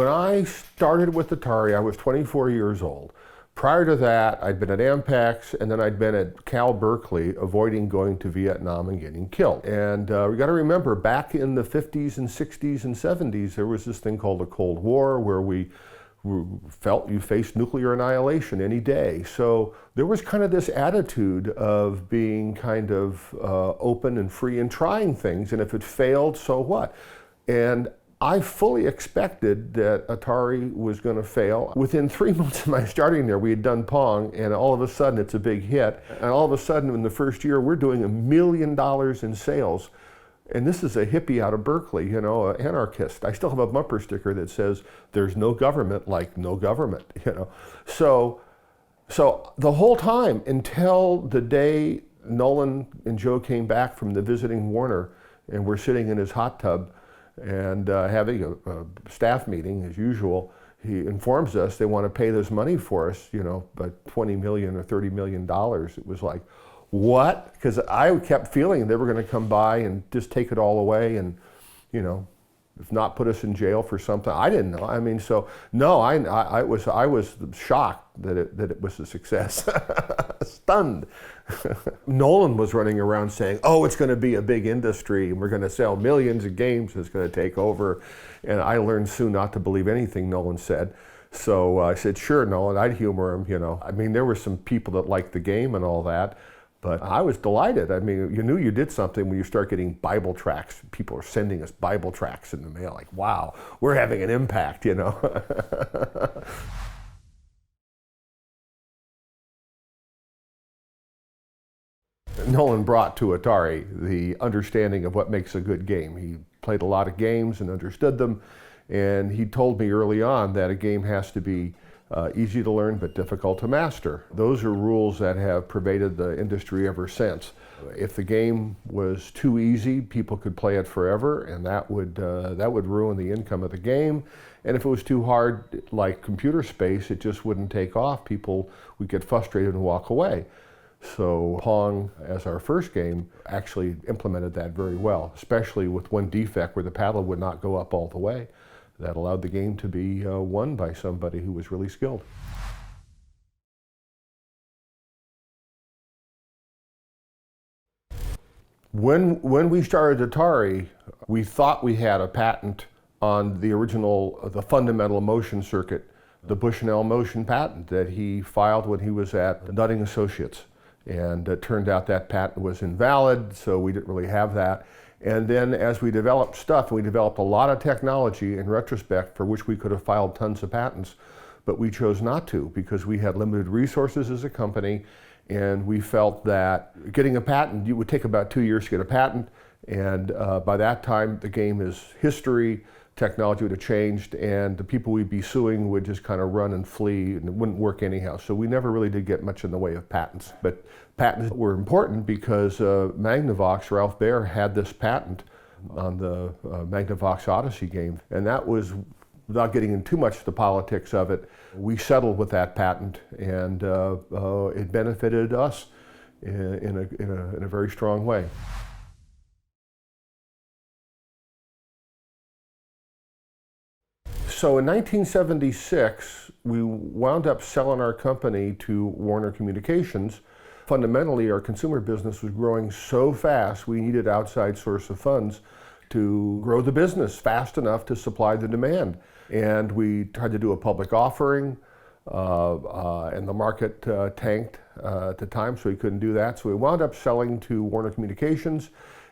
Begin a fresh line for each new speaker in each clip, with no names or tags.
When I started with Atari, I was 24 years old. Prior to that, I'd been at Ampex, and then I'd been at Cal Berkeley, avoiding going to Vietnam and getting killed. And we got to remember, back in the 50s and 60s and 70s, there was this thing called the Cold War, where we felt you faced nuclear annihilation any day. So there was kind of this attitude of being kind of open and free and trying things, and if it failed, so what? And I fully expected that Atari was going to fail. Within 3 months of my starting there, we had done Pong, and all of a sudden it's a big hit. And all of a sudden in the first year, we're doing $1 million in sales. And this is a hippie out of Berkeley, you know, an anarchist. I still have a bumper sticker that says, "There's no government like no government," you know. So the whole time, until the day Nolan and Joe came back from the visiting Warner, and we're sitting in his hot tub and having a staff meeting as usual, he informs us they want to pay this money for us, you know, but $20 million or $30 million. It was like, what? Because I kept feeling they were going to come by and just take it all away and, you know, if not put us in jail for something. I didn't know. I mean, so no, I was shocked that it was a success. Stunned. Nolan was running around saying, "Oh, it's going to be a big industry and we're going to sell millions of games. It's going to take over." And I learned soon not to believe anything Nolan said. So I said, "Sure, Nolan," I'd humor him, you know. I mean, there were some people that liked the game and all that. But I was delighted. I mean, you knew you did something when you start getting Bible tracts. People are sending us Bible tracts in the mail, like, wow, we're having an impact, you know. Nolan brought to Atari the understanding of what makes a good game. He played a lot of games and understood them, and he told me early on that a game has to be easy to learn but difficult to master. Those are rules that have pervaded the industry ever since. If the game was too easy, people could play it forever, and that would ruin the income of the game. And if it was too hard, like computer space, it just wouldn't take off. People would get frustrated and walk away. So Pong, as our first game, actually implemented that very well, especially with one defect where the paddle would not go up all the way. That allowed the game to be won by somebody who was really skilled. When we started Atari, we thought we had a patent on the original, the fundamental motion circuit, the Bushnell motion patent that he filed when he was at Nutting Associates. And it turned out that patent was invalid, so we didn't really have that. And then as we developed stuff, we developed a lot of technology in retrospect for which we could have filed tons of patents, but we chose not to because we had limited resources as a company, and we felt that getting a patent, it would take about 2 years to get a patent, and by that time the game is history, technology would have changed, and the people we'd be suing would just kind of run and flee, and it wouldn't work anyhow. So we never really did get much in the way of patents. But patents were important because Magnavox, Ralph Baer, had this patent on the Magnavox Odyssey game, and that was, without getting into too much the politics of it, we settled with that patent, and it benefited us in a very strong way. So in 1976, we wound up selling our company to Warner Communications. Fundamentally, our consumer business was growing so fast, we needed outside source of funds to grow the business fast enough to supply the demand. And we tried to do a public offering, and the market tanked at the time, so we couldn't do that. So we wound up selling to Warner Communications,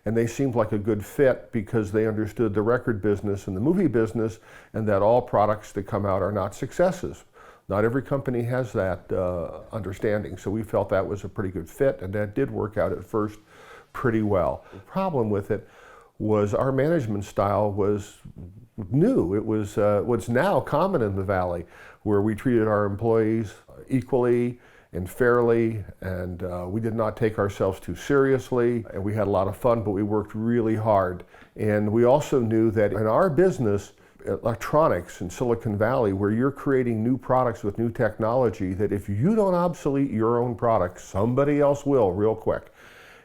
and they seemed like a good fit because they understood the record business and the movie business, and that all products that come out are not successes. Not every company has that understanding, so we felt that was a pretty good fit, and that did work out at first pretty well. The problem with it was our management style was new. It was what's now common in the Valley, where we treated our employees equally and fairly, and we did not take ourselves too seriously, and we had a lot of fun, but we worked really hard. And we also knew that in our business, electronics in Silicon Valley, where you're creating new products with new technology, that if you don't obsolete your own product, somebody else will real quick.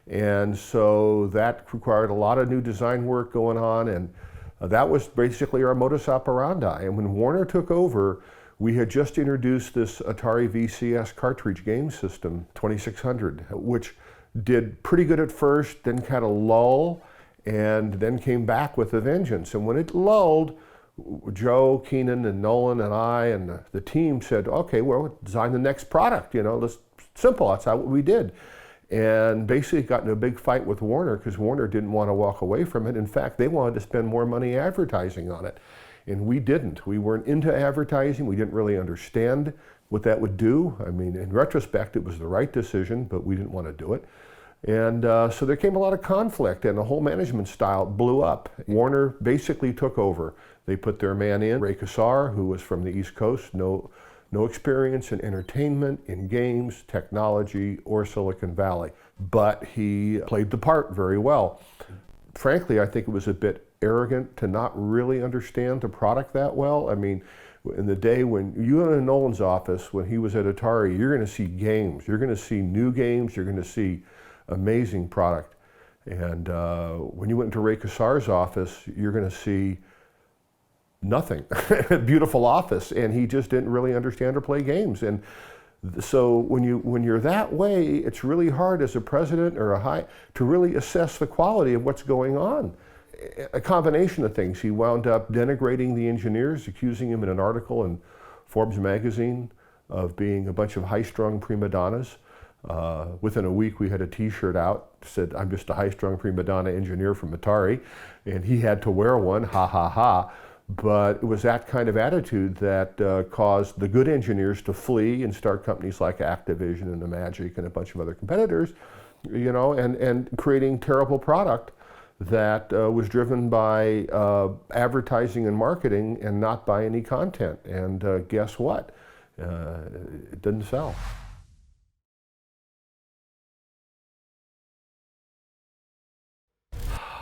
And so that required a lot of new design work going on, and That was basically our modus operandi. And when Warner took over, we had just introduced this Atari VCS cartridge game system, 2600, which did pretty good at first, then kind of lull, and then came back with a vengeance. And when it lulled, Joe, Keenan, and Nolan, and I, and the team said, okay, well, design the next product, let's simple, that's how we did. And basically got in a big fight with Warner because Warner didn't want to walk away from it. In fact, they wanted to spend more money advertising on it. And we didn't. We weren't into advertising. We didn't really understand what that would do. I mean, in retrospect, it was the right decision, but we didn't want to do it. And so there came a lot of conflict, and the whole management style blew up. Warner basically took over. They put their man in, Ray Kassar, who was from the East Coast, no experience in entertainment, in games, technology, or Silicon Valley. But he played the part very well. Frankly, I think it was a bit arrogant to not really understand the product that well. I mean, in the day when you were in Nolan's office, when he was at Atari, you're going to see games. You're going to see new games. You're going to see amazing product. And when you went into Ray Kassar's office, you're going to see nothing. Beautiful office, and he just didn't really understand or play games. And so when you're that way, it's really hard as a president or to really assess the quality of what's going on. A combination of things. He wound up denigrating the engineers, accusing him in an article in Forbes magazine of being a bunch of high-strung prima donnas. Within a week, we had a T-shirt out that said, "I'm just a high-strung prima donna engineer from Atari," and he had to wear one. Ha ha ha. But it was that kind of attitude that caused the good engineers to flee and start companies like Activision and the Magic and a bunch of other competitors, and creating terrible product that was driven by advertising and marketing and not by any content. And guess what? It didn't sell.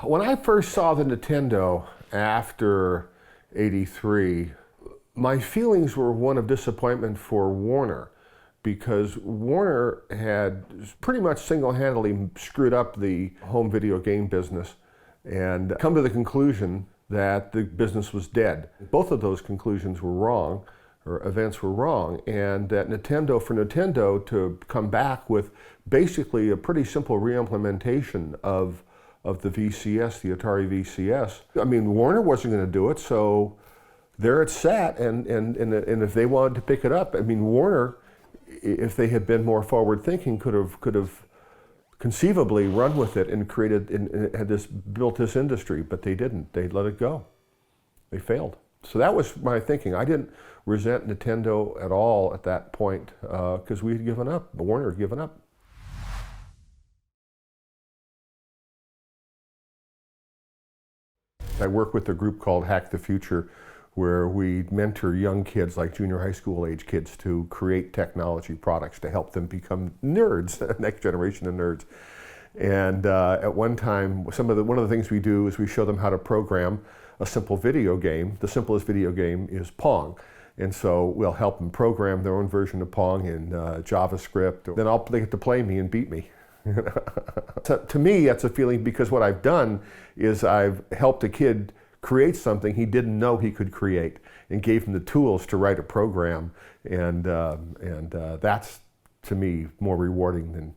When I first saw the Nintendo after '83, my feelings were one of disappointment for Warner, because Warner had pretty much single-handedly screwed up the home video game business and come to the conclusion that the business was dead. Both of those conclusions were wrong, or events were wrong, and that for Nintendo to come back with basically a pretty simple re-implementation of the VCS, the Atari VCS. I mean, Warner wasn't going to do it, so there it sat, and if they wanted to pick it up, I mean, Warner, if they had been more forward-thinking, could have conceivably run with it and built this industry, but they didn't. They let it go. They failed. So that was my thinking. I didn't resent Nintendo at all at that point because we had given up. Warner had given up. I work with a group called Hack the Future, where we mentor young kids, like junior high school age kids, to create technology products to help them become nerds, next generation of nerds. And at one time, one of the things we do is we show them how to program a simple video game. The simplest video game is Pong. And so we'll help them program their own version of Pong in JavaScript. Then they get to play me and beat me. To me, that's a feeling, because what I've done is I've helped a kid create something he didn't know he could create, and gave him the tools to write a program, and that's, to me, more rewarding than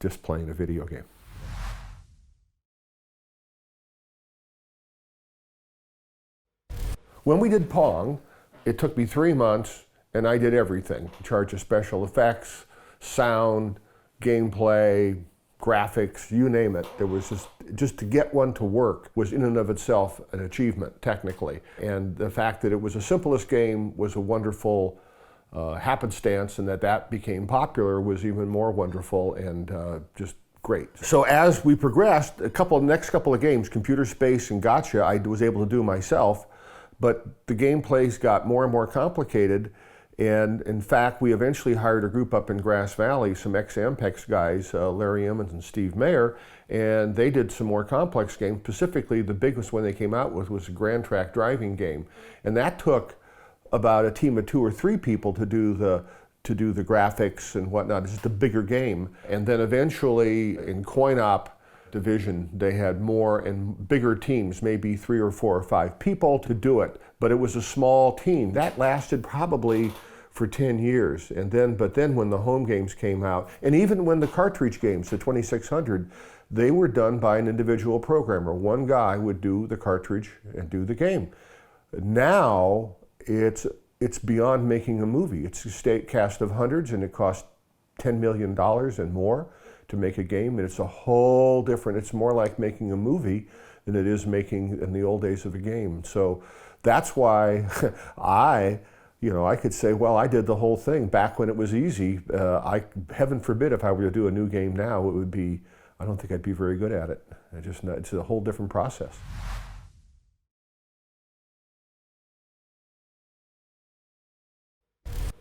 just playing a video game. When we did Pong, it took me 3 months, and I did everything. In charge of special effects, sound, gameplay, graphics, you name it. There was just to get one to work was in and of itself an achievement, technically. And the fact that it was the simplest game was a wonderful happenstance, and that became popular was even more wonderful and just great. So as we progressed, next couple of games, Computer Space and Gotcha, I was able to do myself, but the gameplays got more and more complicated. And in fact, we eventually hired a group up in Grass Valley, some ex-Ampex guys, Larry Emmons and Steve Mayer, and they did some more complex games. Specifically, the biggest one they came out with was a Grand Track driving game. And that took about a team of 2 or 3 people to do the graphics and whatnot. It's just a bigger game. And then eventually in coin-op, division, they had more and bigger teams, maybe 3 or 4 or 5 people to do it, but it was a small team. That lasted probably for 10 years. But then when the home games came out, and even when the cartridge games, the 2600, they were done by an individual programmer. One guy would do the cartridge and do the game. Now, it's beyond making a movie. It's a state cast of hundreds, and it costs $10 million and more to make a game, and it's a whole different, it's more like making a movie than it is making in the old days of a game. So that's why I could say, well, I did the whole thing back when it was easy. Heaven forbid if I were to do a new game now, I don't think I'd be very good at it. It's a whole different process.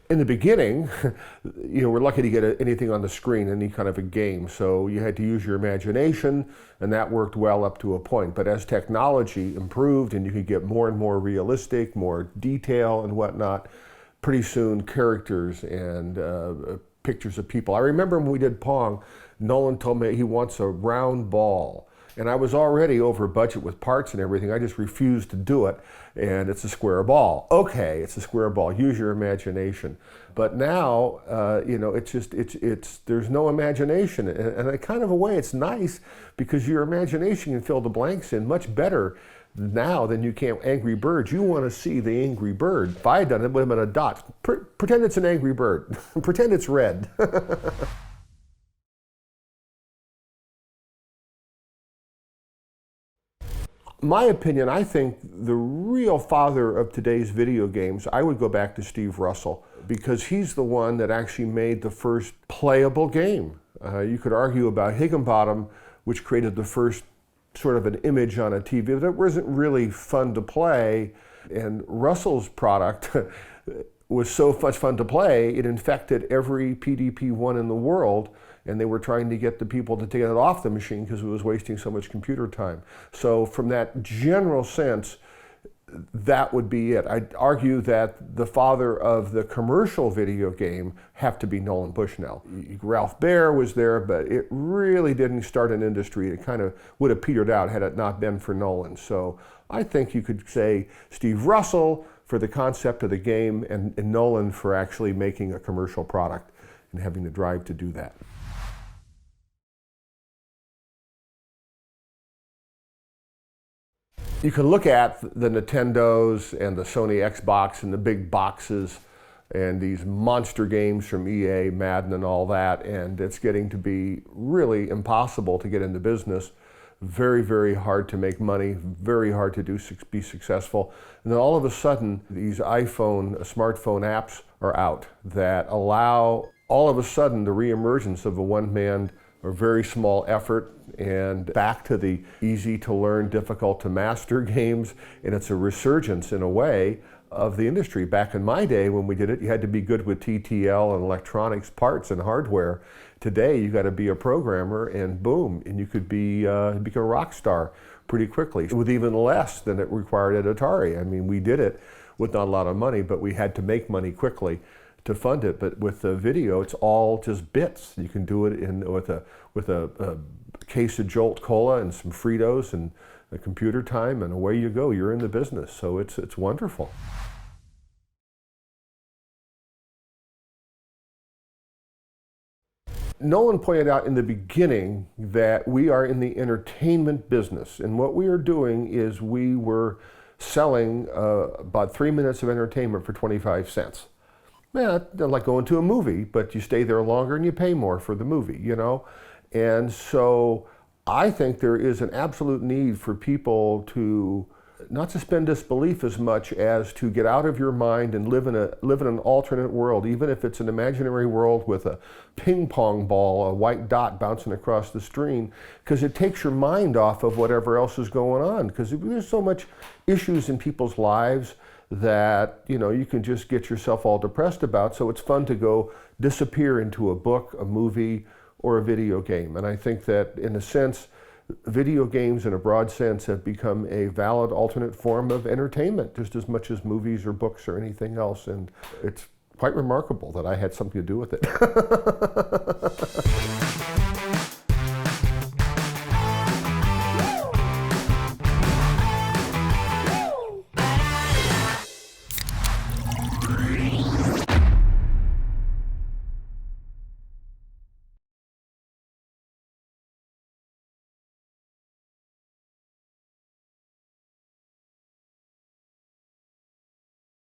In the beginning, we're lucky to get anything on the screen, any kind of a game. So you had to use your imagination, and that worked well up to a point. But as technology improved and you could get more and more realistic, more detail and whatnot, pretty soon characters and pictures of people. I remember when we did Pong, Nolan told me he wants a round ball. And I was already over budget with parts and everything. I just refused to do it. And it's a square ball. Okay, it's a square ball. Use your imagination. But now, there's no imagination. And in kind of a way, it's nice because your imagination can fill the blanks in much better now than you can Angry Birds. You want to see the Angry Bird. If I had done it, it would have been a dot. Pretend it's an Angry Bird. Pretend it's red. My opinion, I think the real father of today's video games, I would go back to Steve Russell, because he's the one that actually made the first playable game. You could argue about Higginbottom, which created the first sort of an image on a TV that wasn't really fun to play, and Russell's product was so much fun to play, it infected every PDP-1 in the world, and they were trying to get the people to take it off the machine because it was wasting so much computer time. So from that general sense, that would be it. I'd argue that the father of the commercial video game have to be Nolan Bushnell. Ralph Baer was there, but it really didn't start an industry. It kind of would have petered out had it not been for Nolan. So I think you could say Steve Russell for the concept of the game, and Nolan for actually making a commercial product and having the drive to do that. You can look at the Nintendos and the Sony Xbox and the big boxes and these monster games from EA, Madden and all that, and it's getting to be really impossible to get into business. Very, very hard to make money, very hard to be successful. And then all of a sudden, these smartphone apps are out that allow all of a sudden the reemergence of a one-man or very small effort and back to the easy to learn, difficult to master games. And it's a resurgence in a way of the industry. Back in my day when we did it, you had to be good with TTL and electronics parts and hardware. Today, you got to be a programmer and boom, and you could become a rock star pretty quickly with even less than it required at Atari. I mean, we did it with not a lot of money, but we had to make money quickly to fund it. But with the video, it's all just bits. You can do it with a case of Jolt Cola and some Fritos and a computer time, and away you go. You're in the business. So it's wonderful. Nolan pointed out in the beginning that we are in the entertainment business, and what we are doing is we were selling about 3 minutes of entertainment for 25 cents. Yeah, like going to a movie, but you stay there longer and you pay more for the movie, you know? And so I think there is an absolute need for people to not suspend disbelief as much as to get out of your mind and live in an alternate world, even if it's an imaginary world with a ping pong ball, a white dot bouncing across the screen, because it takes your mind off of whatever else is going on. Because there's so much issues in people's lives that you can just get yourself all depressed about. So it's fun to go disappear into a book, a movie, or a video game. And I think that in a sense, video games in a broad sense have become a valid alternate form of entertainment, just as much as movies or books or anything else. And it's quite remarkable that I had something to do with it.